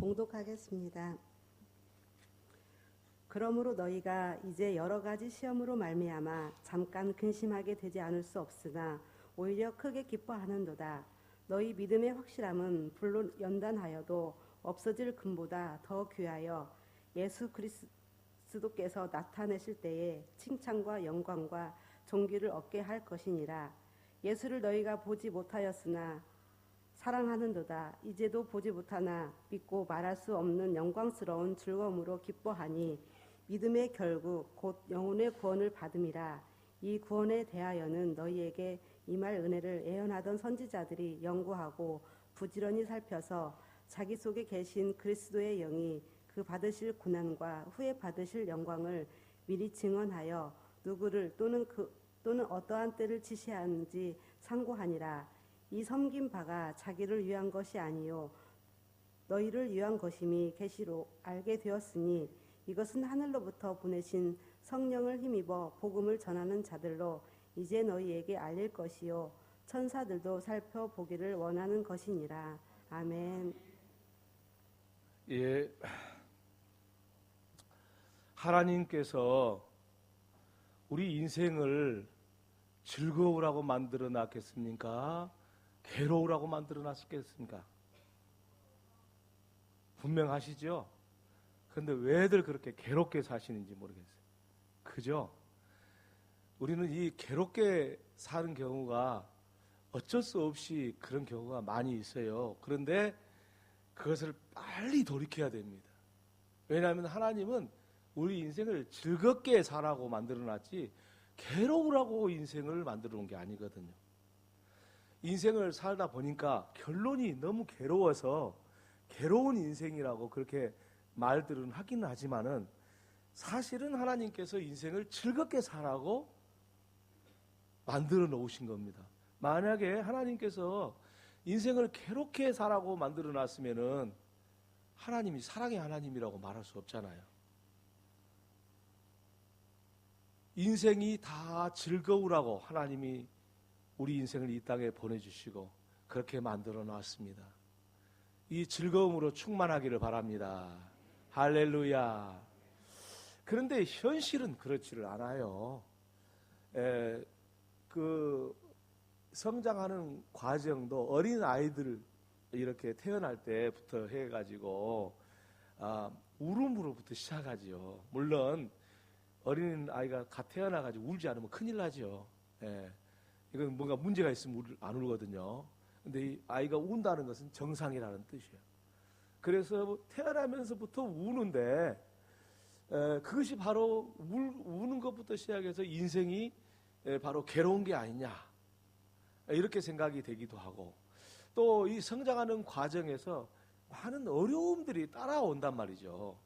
봉독하겠습니다. 그러므로 너희가 이제 여러 가지 시험으로 말미암아 잠깐 근심하게 되지 않을 수 없으나 오히려 크게 기뻐하는도다. 너희 믿음의 확실함은 불로 연단하여도 없어질 금보다 더 귀하여 예수 그리스도께서 나타내실 때에 칭찬과 영광과 존귀를 얻게 할 것이니라. 예수를 너희가 보지 못하였으나 사랑하는도다. 이제도 보지 못하나 믿고 말할 수 없는 영광스러운 즐거움으로 기뻐하니 믿음의 결국 곧 영혼의 구원을 받음이라. 이 구원에 대하여는 너희에게 임할 은혜를 예언하던 선지자들이 연구하고 부지런히 살펴서 자기 속에 계신 그리스도의 영이 그 받으실 고난과 후에 받으실 영광을 미리 증언하여 누구를 또는 어떠한 때를 지시하는지 상고하니라. 이 섬긴 바가 자기를 위한 것이 아니요 너희를 위한 것임이 계시로 알게 되었으니 이것은 하늘로부터 보내신 성령을 힘입어 복음을 전하는 자들로 이제 너희에게 알릴 것이요 천사들도 살펴보기를 원하는 것이니라. 아멘. 예, 하나님께서 우리 인생을 즐거우라고 만들어 놨겠습니까? 괴로우라고 만들어 놨겠습니까? 분명하시죠? 그런데 왜들 그렇게 괴롭게 사시는지 모르겠어요. 그죠? 우리는 이 괴롭게 사는 경우가 어쩔 수 없이 그런 경우가 많이 있어요. 그런데 그것을 빨리 돌이켜야 됩니다. 왜냐하면 하나님은 우리 인생을 즐겁게 살라고 만들어놨지 괴로우라고 인생을 만들어 놓은 게 아니거든요. 인생을 살다 보니까 결론이 너무 괴로워서 괴로운 인생이라고 그렇게 말들은 하기는 하지만은 사실은 하나님께서 인생을 즐겁게 살라고 만들어 놓으신 겁니다. 만약에 하나님께서 인생을 괴롭게 살라고 만들어 놨으면은 하나님이 사랑의 하나님이라고 말할 수 없잖아요. 인생이 다 즐거우라고 하나님이 우리 인생을 이 땅에 보내주시고 그렇게 만들어 놨습니다. 이 즐거움으로 충만하기를 바랍니다. 할렐루야. 그런데 현실은 그렇지를 않아요. 그 성장하는 과정도 어린 아이들 이렇게 태어날 때부터 해가지고 울음으로부터 시작하지요. 물론 어린 아이가 갓 태어나가지고 울지 않으면 큰일 나죠. 이건 뭔가 문제가 있으면 안 울거든요. 근데 이 아이가 운다는 것은 정상이라는 뜻이에요. 그래서 태어나면서부터 우는데 그것이 바로 우는 것부터 시작해서 인생이 바로 괴로운 게 아니냐 이렇게 생각이 되기도 하고 또 이 성장하는 과정에서 많은 어려움들이 따라온단 말이죠.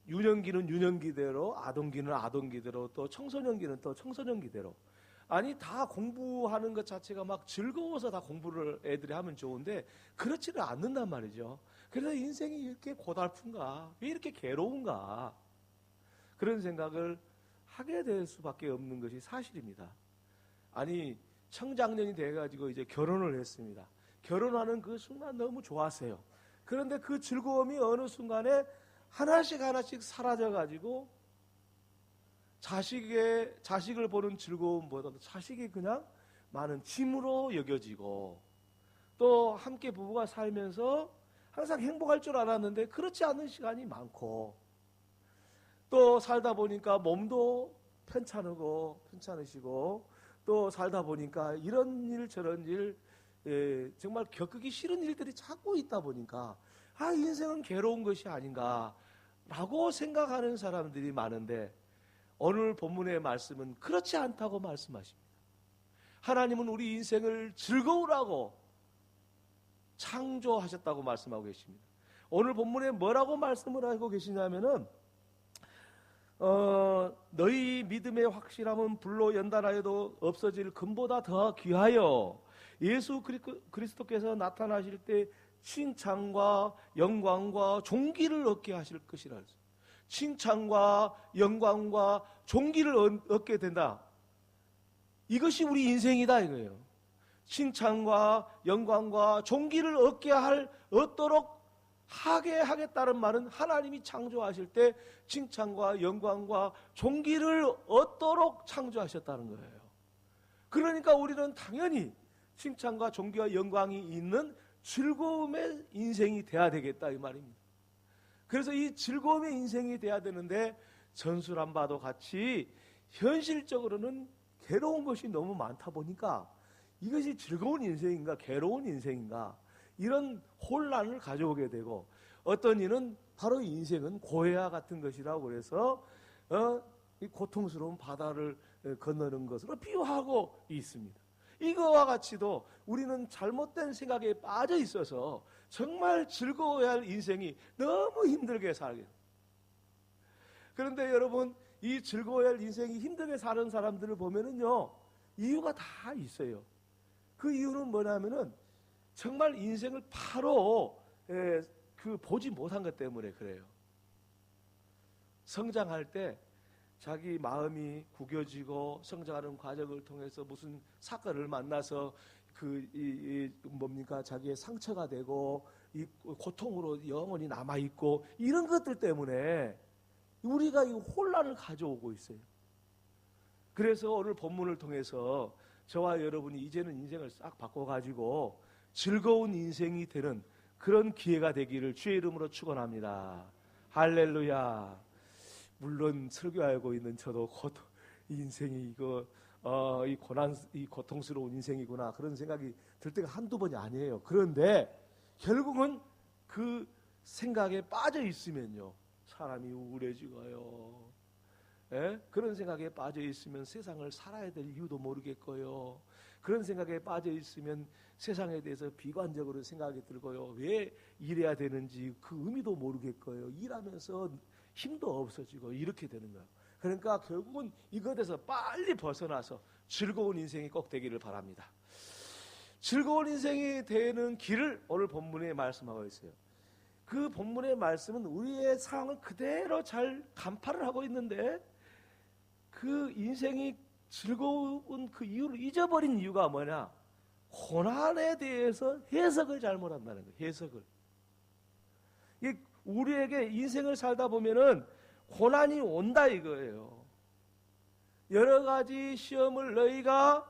유년기는 유년기대로, 아동기는 아동기대로, 또 청소년기는 또 청소년기대로. 아니 다 공부하는 것 자체가 막 즐거워서 다 공부를 애들이 하면 좋은데 그렇지는 않는단 말이죠. 그래서 인생이 이렇게 고달픈가? 왜 이렇게 괴로운가? 그런 생각을 하게 될 수밖에 없는 것이 사실입니다. 아니 청장년이 돼가지고 이제 결혼을 했습니다. 결혼하는 그 순간 너무 좋았어요. 그런데 그 즐거움이 어느 순간에 하나씩 사라져가지고 자식을 보는 즐거움보다도 자식이 그냥 많은 짐으로 여겨지고 또 함께 부부가 살면서 항상 행복할 줄 알았는데 그렇지 않은 시간이 많고 또 살다 보니까 몸도 편찮으시고 또 살다 보니까 이런 일 저런 일 정말 겪기 싫은 일들이 자꾸 있다 보니까 인생은 괴로운 것이 아닌가라고 생각하는 사람들이 많은데 오늘 본문의 말씀은 그렇지 않다고 말씀하십니다. 하나님은 우리 인생을 즐거우라고 창조하셨다고 말씀하고 계십니다. 오늘 본문에 뭐라고 말씀을 하고 계시냐면은 너희 믿음의 확실함은 불로 연단하여도 없어질 금보다 더 귀하여 예수 그리스도께서 나타나실 때 칭찬과 영광과 존귀를 얻게 하실 것이라. 칭찬과 영광과 존귀를 얻게 된다. 이것이 우리 인생이다 이거예요. 칭찬과 영광과 존귀를 얻도록 하겠다는 말은 하나님이 창조하실 때 칭찬과 영광과 존귀를 얻도록 창조하셨다는 거예요. 그러니까 우리는 당연히 칭찬과 존귀와 영광이 있는 즐거움의 인생이 돼야 되겠다 이 말입니다. 그래서 이 즐거움의 인생이 돼야 되는데 전술한바도 같이 현실적으로는 괴로운 것이 너무 많다 보니까 이것이 즐거운 인생인가 괴로운 인생인가 이런 혼란을 가져오게 되고, 어떤 이는 바로 인생은 고해와 같은 것이라고 그래서 이 고통스러운 바다를 건너는 것으로 비유하고 있습니다. 이거와 같이도 우리는 잘못된 생각에 빠져 있어서 정말 즐거워야 할 인생이 너무 힘들게 살게. 그런데 여러분, 이 즐거워야 할 인생이 힘들게 사는 사람들을 보면은요, 이유가 다 있어요. 그 이유는 뭐냐면은 정말 인생을 바로 보지 못한 것 때문에 그래요. 성장할 때 자기 마음이 구겨지고 성장하는 과정을 통해서 무슨 사건을 만나서 자기의 상처가 되고 이 고통으로 영원히 남아 있고 이런 것들 때문에 우리가 이 혼란을 가져오고 있어요. 그래서 오늘 본문을 통해서 저와 여러분이 이제는 인생을 싹 바꿔가지고 즐거운 인생이 되는 그런 기회가 되기를 주의 이름으로 축원합니다. 할렐루야. 물론 설교하고 있는 저도 인생이 이 고통스러운 인생이구나 그런 생각이 들 때가 한두 번이 아니에요. 그런데 결국은 그 생각에 빠져 있으면요, 사람이 우울해지고요. 그런 생각에 빠져 있으면 세상을 살아야 될 이유도 모르겠고요. 그런 생각에 빠져 있으면 세상에 대해서 비관적으로 생각이 들고요. 왜 일해야 되는지 그 의미도 모르겠고요. 일하면서 힘도 없어지고 이렇게 되는 거예요. 그러니까 결국은 이것에서 빨리 벗어나서 즐거운 인생이 꼭 되기를 바랍니다. 즐거운 인생이 되는 길을 오늘 본문에 말씀하고 있어요. 그 본문의 말씀은 우리의 상황을 그대로 잘 간파를 하고 있는데, 그 인생이 즐거운 그 이유를 잊어버린 이유가 뭐냐? 고난에 대해서 해석을 잘못한다는 거예요. 해석을. 우리에게 인생을 살다 보면은 고난이 온다 이거예요. 여러 가지 시험을 너희가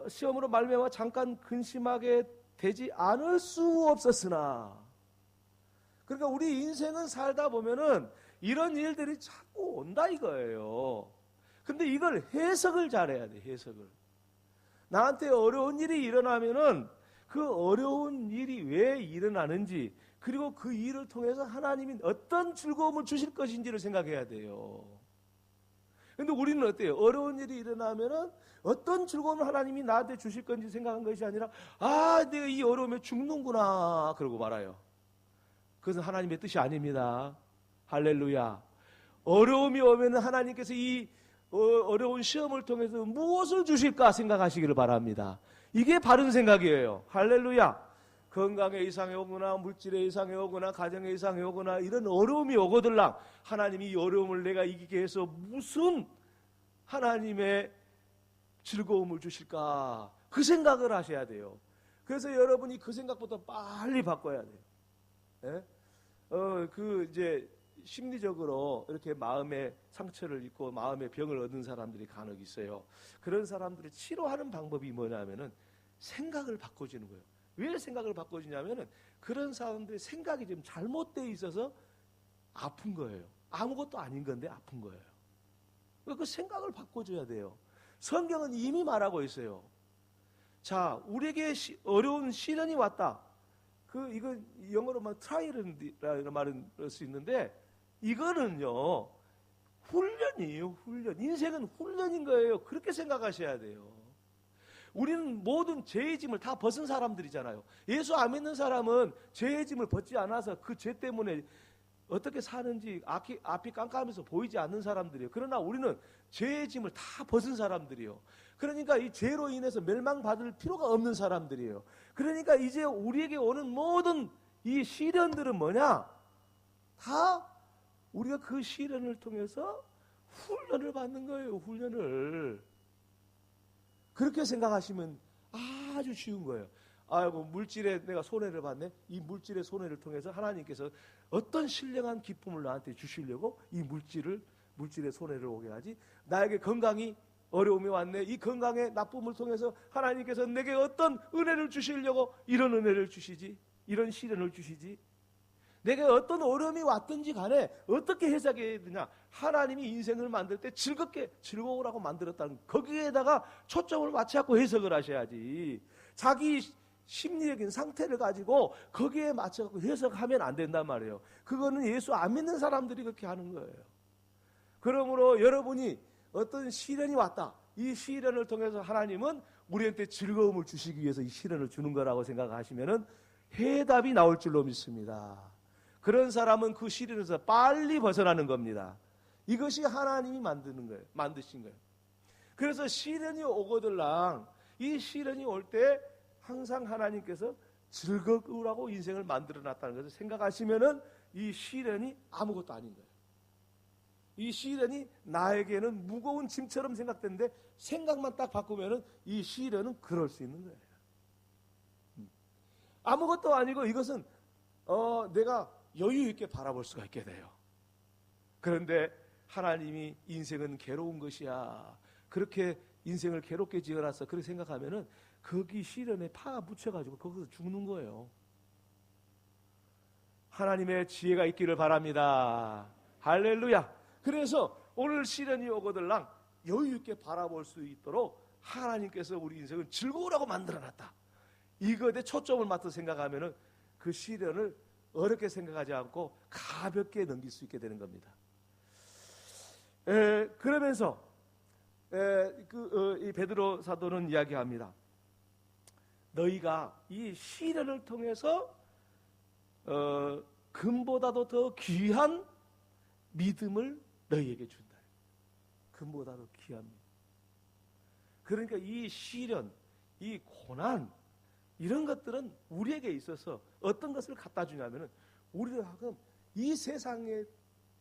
시험으로 말미암아 잠깐 근심하게 되지 않을 수 없었으나, 그러니까 우리 인생은 살다 보면은 이런 일들이 자꾸 온다 이거예요. 근데 이걸 해석을 잘해야 돼. 해석을. 나한테 어려운 일이 일어나면은 그 어려운 일이 왜 일어나는지, 그리고 그 일을 통해서 하나님이 어떤 즐거움을 주실 것인지를 생각해야 돼요. 근데 우리는 어때요? 어려운 일이 일어나면은 어떤 즐거움을 하나님이 나한테 주실 건지 생각한 것이 아니라, 내가 이 어려움에 죽는구나 그러고 말아요. 그것은 하나님의 뜻이 아닙니다. 할렐루야. 어려움이 오면은 하나님께서 이 어려운 시험을 통해서 무엇을 주실까 생각하시기를 바랍니다. 이게 바른 생각이에요. 할렐루야. 건강에 이상이 오거나 물질에 이상이 오거나 가정에 이상이 오거나 이런 어려움이 오거들랑 하나님이 이 어려움을 내가 이기게 해서 무슨 하나님의 즐거움을 주실까, 그 생각을 하셔야 돼요. 그래서 여러분이 그 생각부터 빨리 바꿔야 돼요. 이제 심리적으로 이렇게 마음의 상처를 입고 마음의 병을 얻은 사람들이 간혹 있어요. 그런 사람들을 치료하는 방법이 뭐냐면은 생각을 바꿔주는 거예요. 왜 생각을 바꿔주냐면은 그런 사람들의 생각이 좀 잘못되어 있어서 아픈 거예요. 아무것도 아닌 건데 아픈 거예요. 그 생각을 바꿔줘야 돼요. 성경은 이미 말하고 있어요. 자, 우리에게 어려운 시련이 왔다. 이거 영어로 트라이얼이라는 말은 할 수 있는데, 이거는요 훈련이에요. 훈련. 인생은 훈련인 거예요. 그렇게 생각하셔야 돼요. 우리는 모든 죄의 짐을 다 벗은 사람들이잖아요. 예수 안 믿는 사람은 죄의 짐을 벗지 않아서 그 죄 때문에 어떻게 사는지 앞이 깜깜해서 보이지 않는 사람들이에요. 그러나 우리는 죄의 짐을 다 벗은 사람들이에요. 그러니까 이 죄로 인해서 멸망받을 필요가 없는 사람들이에요. 그러니까 이제 우리에게 오는 모든 이 시련들은 뭐냐? 다 우리가 그 시련을 통해서 훈련을 받는 거예요. 훈련을. 그렇게 생각하시면 아주 쉬운 거예요. 아이고 물질에 내가 손해를 봤네. 이 물질의 손해를 통해서 하나님께서 어떤 신령한 기쁨을 나한테 주시려고 이 물질의 손해를 오게 하지. 나에게 건강이 어려움이 왔네. 이 건강의 나쁨을 통해서 하나님께서 내게 어떤 은혜를 주시려고 이런 은혜를 주시지, 이런 시련을 주시지. 내게 어떤 어려움이 왔든지 간에 어떻게 해석해야 되냐. 하나님이 인생을 만들 때 즐거우라고 만들었다는 거기에다가 초점을 맞춰서 해석을 하셔야지. 자기 심리적인 상태를 가지고 거기에 맞춰서 해석하면 안 된단 말이에요. 그거는 예수 안 믿는 사람들이 그렇게 하는 거예요. 그러므로 여러분이 어떤 시련이 왔다. 이 시련을 통해서 하나님은 우리한테 즐거움을 주시기 위해서 이 시련을 주는 거라고 생각하시면은 해답이 나올 줄로 믿습니다. 그런 사람은 그 시련에서 빨리 벗어나는 겁니다. 이것이 하나님이 만드신 거예요. 그래서 시련이 오거들랑 이 시련이 올 때 항상 하나님께서 즐거우라고 인생을 만들어 놨다는 것을 생각하시면은 이 시련이 아무것도 아닌 거예요. 이 시련이 나에게는 무거운 짐처럼 생각되는데 생각만 딱 바꾸면은 이 시련은 그럴 수 있는 거예요. 아무것도 아니고 이것은 내가 여유 있게 바라볼 수가 있게 돼요. 그런데 하나님이 인생은 괴로운 것이야. 그렇게 인생을 괴롭게 지어놨어. 그렇게 생각하면은 거기 시련에 파 묻혀가지고 거기서 죽는 거예요. 하나님의 지혜가 있기를 바랍니다. 할렐루야. 그래서 오늘 시련이 오거들랑 여유 있게 바라볼 수 있도록 하나님께서 우리 인생을 즐거우라고 만들어놨다. 이것에 초점을 맞춰 생각하면은 그 시련을 어렵게 생각하지 않고 가볍게 넘길 수 있게 되는 겁니다. 그러면서 이 베드로 사도는 이야기합니다. 너희가 이 시련을 통해서 금보다도 더 귀한 믿음을 너희에게 준다. 금보다도 귀한 믿음. 그러니까 이 시련, 이 고난 이런 것들은 우리에게 있어서 어떤 것을 갖다 주냐면은 우리를 하금 이 세상에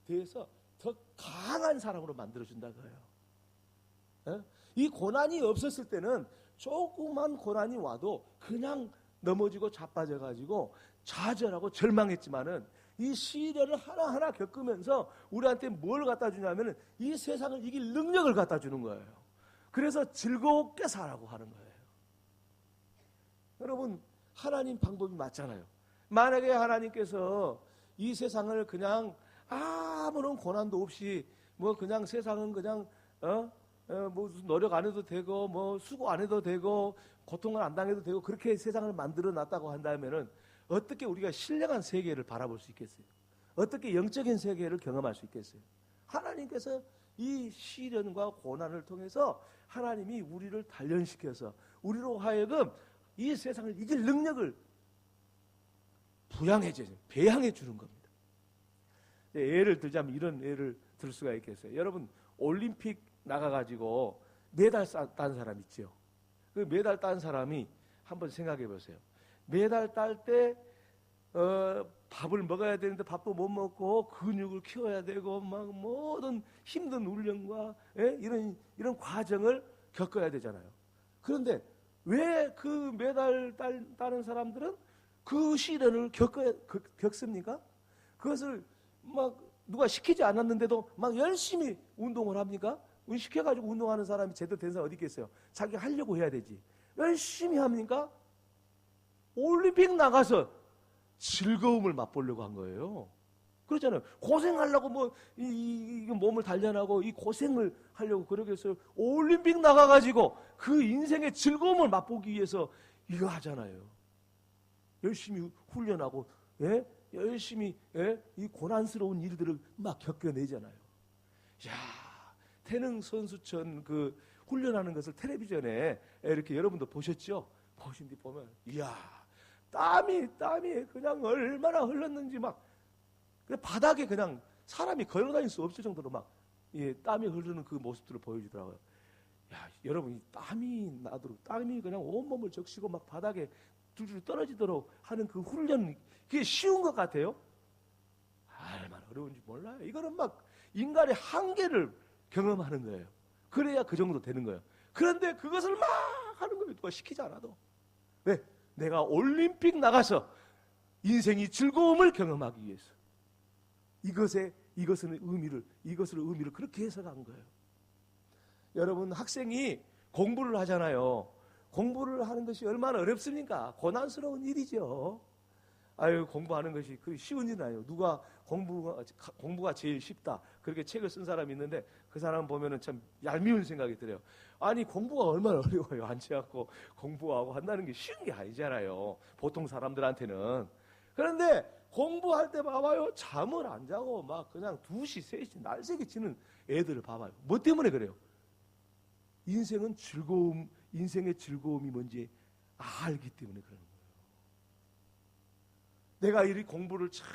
대해서 더 강한 사람으로 만들어준다 거예요. 이 고난이 없었을 때는 조그만 고난이 와도 그냥 넘어지고 자빠져가지고 좌절하고 절망했지만은 이 시련을 하나하나 겪으면서 우리한테 뭘 갖다 주냐면은 이 세상을 이길 능력을 갖다 주는 거예요. 그래서 즐겁게 살라고 하는 거예요. 여러분, 하나님 방법이 맞잖아요. 만약에 하나님께서 이 세상을 그냥 아무런 고난도 없이 뭐 그냥 세상은 그냥 뭐 노력 안 해도 되고 뭐 수고 안 해도 되고 고통을 안 당해도 되고 그렇게 세상을 만들어 놨다고 한다면은 어떻게 우리가 신령한 세계를 바라볼 수 있겠어요? 어떻게 영적인 세계를 경험할 수 있겠어요? 하나님께서 이 시련과 고난을 통해서 하나님이 우리를 단련시켜서 우리로 하여금 이 세상을 이길 능력을 배양해 주는 겁니다. 예를 들자면 이런 예를 들 수가 있겠어요. 여러분 올림픽 나가가지고 메달 딴 사람 있죠. 그 메달 딴 사람이 한번 생각해 보세요. 메달 딸 때 밥을 먹어야 되는데 밥도 못 먹고 근육을 키워야 되고 막 모든 힘든 훈련과 이런 과정을 겪어야 되잖아요. 그런데 왜 그 메달 따는 사람들은 그 시련을 겪습니까? 그것을 막 누가 시키지 않았는데도 막 열심히 운동을 합니까? 시켜가지고 운동하는 사람이 제대로 된 사람 어디 있겠어요? 자기가 하려고 해야 되지. 열심히 합니까? 올림픽 나가서 즐거움을 맛보려고 한 거예요. 그렇잖아요. 고생하려고 이 몸을 단련하고 이 고생을 하려고 그러겠어요. 올림픽 나가가지고 그 인생의 즐거움을 맛보기 위해서 이거 하잖아요. 열심히 훈련하고, 열심히, 이 고난스러운 일들을 막 겪어내잖아요. 야, 태능 선수촌 그 훈련하는 것을 텔레비전에 이렇게 여러분도 보셨죠? 보신 뒤 보면, 이야, 땀이 그냥 얼마나 흘렀는지 막, 바닥에 그냥 사람이 걸어다닐 수 없을 정도로 막, 땀이 흐르는 그 모습들을 보여주더라고요. 야, 여러분, 이 땀이 나도록, 땀이 그냥 온몸을 적시고 막 바닥에 줄줄 떨어지도록 하는 그 훈련, 그게 쉬운 것 같아요? 얼마나 어려운지 몰라요. 이거는 막 인간의 한계를 경험하는 거예요. 그래야 그 정도 되는 거예요. 그런데 그것을 막 하는 거예요. 누가 시키지 않아도. 왜? 내가 올림픽 나가서 인생이 즐거움을 경험하기 위해서. 이것을 의미를 그렇게 해석한 거예요. 여러분, 학생이 공부를 하잖아요. 공부를 하는 것이 얼마나 어렵습니까? 고난스러운 일이죠. 아유, 공부하는 것이 그리 쉬운 일은 아니에요. 누가 공부가 제일 쉽다, 그렇게 책을 쓴 사람이 있는데 그 사람 보면은 참 얄미운 생각이 들어요. 아니, 공부가 얼마나 어려워요. 앉혀갖고 공부하고 한다는 게 쉬운 게 아니잖아요, 보통 사람들한테는. 그런데 공부할 때 봐봐요, 잠을 안 자고 막 그냥 2시, 3시 날새기 치는 애들을 봐봐요. 뭐 때문에 그래요? 인생의 즐거움이 뭔지 알기 때문에 그러는 거예요. 내가 이 공부를 잘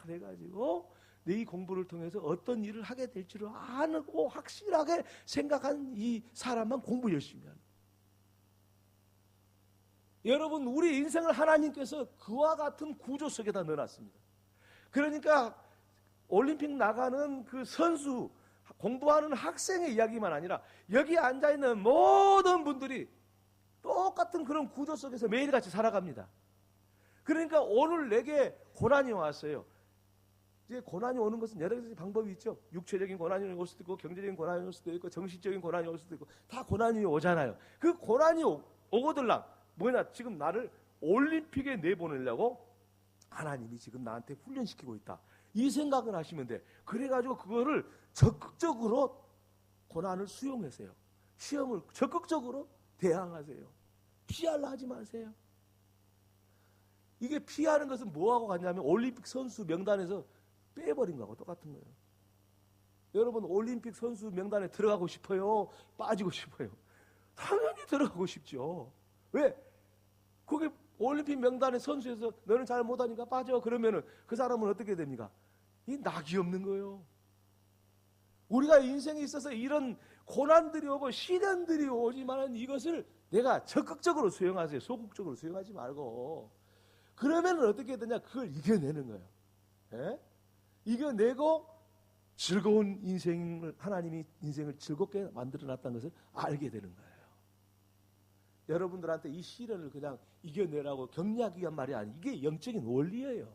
해가지고 내 이 공부를 통해서 어떤 일을 하게 될 줄을 아고 확실하게 생각한 이 사람만 공부 열심히 하는 거예요. 여러분, 우리 인생을 하나님께서 그와 같은 구조 속에다 넣어놨습니다. 그러니까 올림픽 나가는 그 선수, 공부하는 학생의 이야기만 아니라 여기 앉아있는 모든 분들이 똑같은 그런 구조 속에서 매일같이 살아갑니다. 그러니까 오늘 내게 고난이 왔어요. 이제 고난이 오는 것은 여러 가지 방법이 있죠. 육체적인 고난이 올 수도 있고, 경제적인 고난이 올 수도 있고, 정신적인 고난이 올 수도 있고, 다 고난이 오잖아요. 그 고난이 오거들랑 뭐냐, 지금 나를 올림픽에 내보내려고 하나님이 지금 나한테 훈련시키고 있다, 이 생각을 하시면 돼. 그래가지고 그거를 적극적으로 고난을 수용하세요. 시험을 적극적으로 대항하세요. 피하려 하지 마세요. 이게 피하는 것은 뭐하고 같냐면 올림픽 선수 명단에서 빼버린 거하고 똑같은 거예요. 여러분, 올림픽 선수 명단에 들어가고 싶어요? 빠지고 싶어요? 당연히 들어가고 싶죠. 왜? 거기 올림픽 명단의 선수에서 너는 잘 못하니까 빠져. 그러면은 그 사람은 어떻게 됩니까? 이 낙이 없는 거예요. 우리가 인생에 있어서 이런 고난들이 오고 시련들이 오지만 이것을 내가 적극적으로 수용하세요. 소극적으로 수용하지 말고. 그러면 어떻게 되냐? 그걸 이겨내는 거예요. 예? 이겨내고 즐거운 인생을, 하나님이 인생을 즐겁게 만들어놨다는 것을 알게 되는 거예요. 여러분들한테 이 시련을 그냥 이겨내라고 격려하기 위한 말이 아니에요. 이게 영적인 원리예요.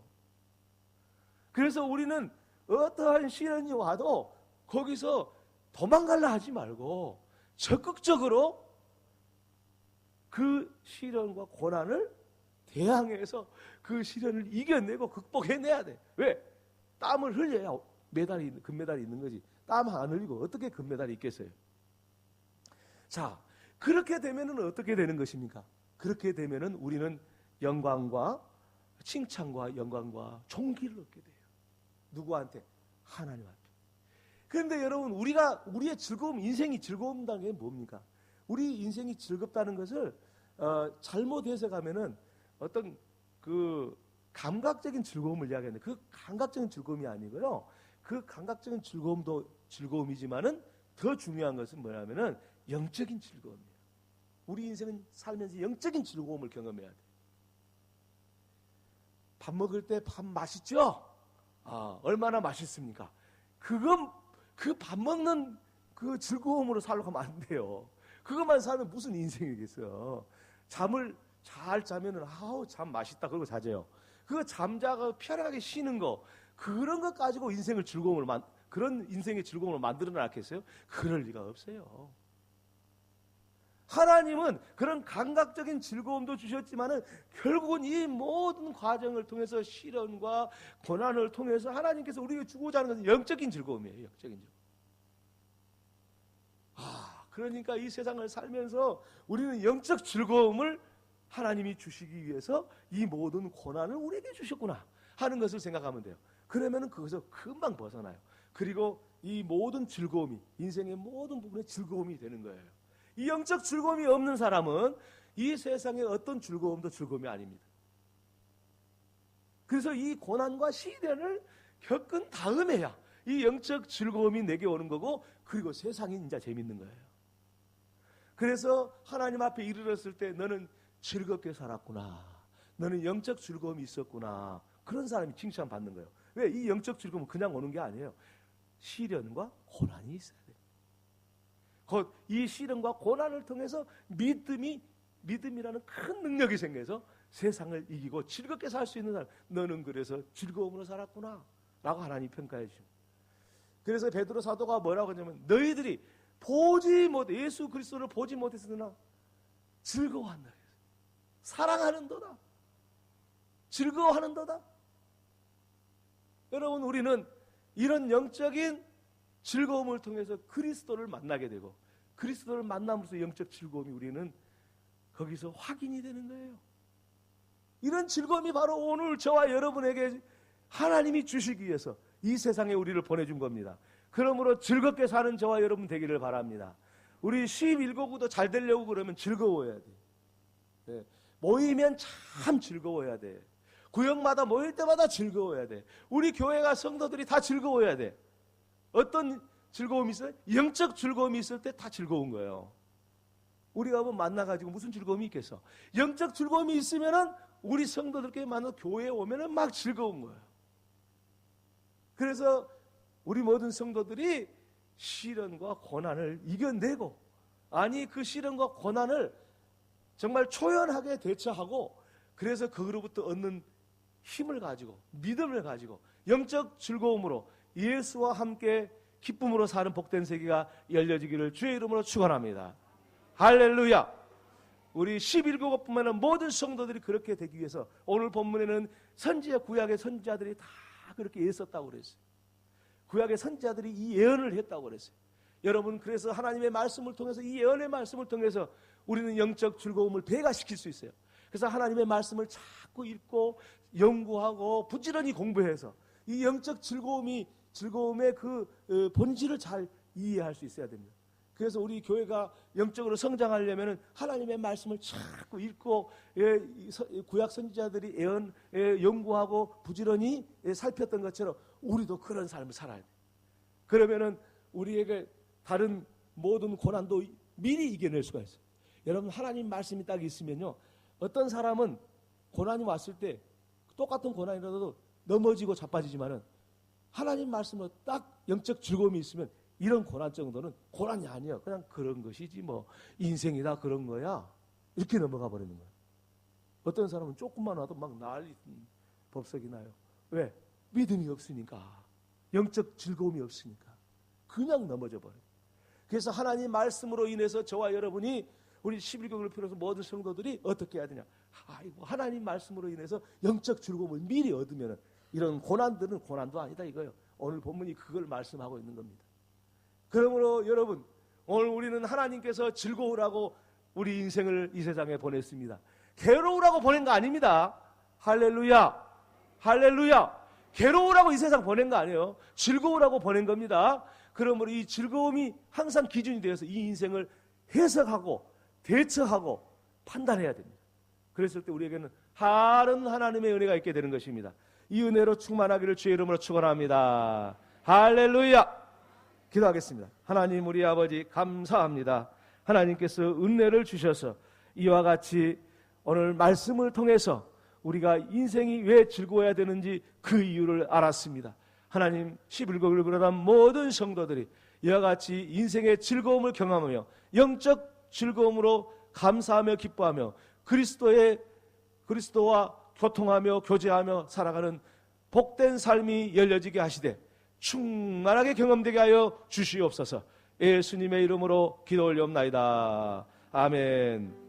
그래서 우리는 어떠한 시련이 와도 거기서 도망가려 하지 말고 적극적으로 그 시련과 고난을 대항해서 그 시련을 이겨내고 극복해내야 돼. 왜? 땀을 흘려야 금메달이 있는 거지. 땀 안 흘리고 어떻게 금메달이 있겠어요? 자, 그렇게 되면은 어떻게 되는 것입니까? 그렇게 되면은 우리는 영광과 칭찬과 영광과 존귀를 얻게 돼요. 누구한테? 하나님 앞에. 그런데 여러분, 우리의 즐거움, 인생이 즐거움다는 게 뭡니까? 우리 인생이 즐겁다는 것을 잘못 해석하면은 어떤 그 감각적인 즐거움을 이야기하는데, 그 감각적인 즐거움이 아니고요. 그 감각적인 즐거움도 즐거움이지만은 더 중요한 것은 뭐냐면은 영적인 즐거움이에요. 우리 인생은 살면서 영적인 즐거움을 경험해야 돼. 밥 먹을 때 밥 맛있죠? 얼마나 맛있습니까? 그 밥 먹는 그 즐거움으로 살려고 하면 안 돼요. 그것만 살면 무슨 인생이겠어요? 잠을 잘 자면은 잠 맛있다 그러고 자죠. 그거 잠자고 편하게 쉬는 거, 그런 것 가지고 그런 인생의 즐거움을 만들어 놨겠어요? 그럴 리가 없어요. 하나님은 그런 감각적인 즐거움도 주셨지만은 결국은 이 모든 과정을 통해서, 시련과 고난을 통해서 하나님께서 우리에게 주고자 하는 것은 영적인 즐거움이에요. 영적인 즐거움. 그러니까 이 세상을 살면서 우리는 영적 즐거움을 하나님이 주시기 위해서 이 모든 고난을 우리에게 주셨구나 하는 것을 생각하면 돼요. 그러면은 그것에서 금방 벗어나요. 그리고 이 모든 즐거움이, 인생의 모든 부분의 즐거움이 되는 거예요. 이 영적 즐거움이 없는 사람은 이 세상의 어떤 즐거움도 즐거움이 아닙니다. 그래서 이 고난과 시련을 겪은 다음에야 이 영적 즐거움이 내게 오는 거고, 그리고 세상이 진짜 재밌는 거예요. 그래서 하나님 앞에 이르렀을 때 너는 즐겁게 살았구나, 너는 영적 즐거움이 있었구나, 그런 사람이 칭찬받는 거예요. 왜? 이 영적 즐거움은 그냥 오는 게 아니에요. 시련과 고난이 있어야 돼요. 곧 이 시련과 고난을 통해서 믿음이라는 큰 능력이 생겨서 세상을 이기고 즐겁게 살 수 있는 사람, 너는 그래서 즐거움으로 살았구나 라고 하나님이 평가해 주십니다. 그래서 베드로 사도가 뭐라고 하냐면 너희들이 예수 그리스도를 보지 못했으나 즐거워한다, 사랑하는도다, 즐거워하는도다. 여러분, 우리는 이런 영적인 즐거움을 통해서 그리스도를 만나게 되고 그리스도를 만남으로써 영적 즐거움이 우리는 거기서 확인이 되는 거예요. 이런 즐거움이 바로 오늘 저와 여러분에게 하나님이 주시기 위해서 이 세상에 우리를 보내준 겁니다. 그러므로 즐겁게 사는 저와 여러분 되기를 바랍니다. 우리 11가구도 잘 되려고 그러면 즐거워야 돼. 네. 모이면 참 즐거워야 돼. 구역마다 모일 때마다 즐거워야 돼. 우리 교회가 성도들이 다 즐거워야 돼. 어떤 즐거움이 있어요? 영적 즐거움이 있을 때 다 즐거운 거예요. 우리가 한번 만나가지고 무슨 즐거움이 있겠어? 영적 즐거움이 있으면은 우리 성도들끼리 만나 교회에 오면은 막 즐거운 거예요. 그래서 우리 모든 성도들이 시련과 고난을 이겨내고, 아니 그 시련과 고난을 정말 초연하게 대처하고, 그래서 그로부터 얻는 힘을 가지고 믿음을 가지고 영적 즐거움으로 예수와 함께 기쁨으로 사는 복된 세계가 열려지기를 주의 이름으로 축원합니다. 할렐루야. 우리 11교회뿐만 아니라 모든 성도들이 그렇게 되기 위해서 오늘 본문에는 구약의 선지자들이 다 그렇게 애썼다고 그랬어요. 구약의 선지자들이 이 예언을 했다고 그랬어요. 여러분, 그래서 하나님의 말씀을 통해서, 이 예언의 말씀을 통해서 우리는 영적 즐거움을 배가시킬 수 있어요. 그래서 하나님의 말씀을 자꾸 읽고 연구하고 부지런히 공부해서 이 영적 즐거움의 그 본질을 잘 이해할 수 있어야 됩니다. 그래서 우리 교회가 영적으로 성장하려면 하나님의 말씀을 자꾸 읽고 구약 선지자들이 예언 연구하고 부지런히 살폈던 것처럼 우리도 그런 삶을 살아야 돼요. 그러면은 우리에게 다른 모든 고난도 미리 이겨낼 수가 있어요. 여러분, 하나님 말씀이 딱 있으면요, 어떤 사람은 고난이 왔을 때 똑같은 고난이라도 넘어지고 자빠지지만은 하나님 말씀으로 딱 영적 즐거움이 있으면 이런 고난 정도는 고난이 아니야. 그냥 그런 것이지 뭐 인생이다 그런 거야. 이렇게 넘어가 버리는 거야. 어떤 사람은 조금만 와도 막 난리 법석이 나요. 왜? 믿음이 없으니까. 영적 즐거움이 없으니까. 그냥 넘어져 버려요. 그래서 하나님 말씀으로 인해서 저와 여러분이 우리 11교회를 필요해서 모든 성도들이 어떻게 해야 되냐. 아이고, 하나님 말씀으로 인해서 영적 즐거움을 미리 얻으면 이런 고난들은 고난도 아니다 이거예요. 오늘 본문이 그걸 말씀하고 있는 겁니다. 그러므로 여러분, 오늘 우리는 하나님께서 즐거우라고 우리 인생을 이 세상에 보냈습니다. 괴로우라고 보낸 거 아닙니다. 할렐루야, 할렐루야. 괴로우라고 이 세상 보낸 거 아니에요. 즐거우라고 보낸 겁니다. 그러므로 이 즐거움이 항상 기준이 되어서 이 인생을 해석하고 대처하고 판단해야 됩니다. 그랬을 때 우리에게는 다른 하나님의 은혜가 있게 되는 것입니다. 이 은혜로 충만하기를 주의 이름으로 축원합니다. 할렐루야. 기도하겠습니다. 하나님, 우리 아버지 감사합니다. 하나님께서 은혜를 주셔서 이와 같이 오늘 말씀을 통해서 우리가 인생이 왜 즐거워야 되는지 그 이유를 알았습니다. 하나님, 11교회를 비롯한 모든 성도들이 이와 같이 인생의 즐거움을 경험하며 영적 즐거움으로 감사하며 기뻐하며 그리스도와 교통하며 교제하며 살아가는 복된 삶이 열려지게 하시되 충만하게 경험되게 하여 주시옵소서. 예수님의 이름으로 기도 올리옵나이다. 아멘.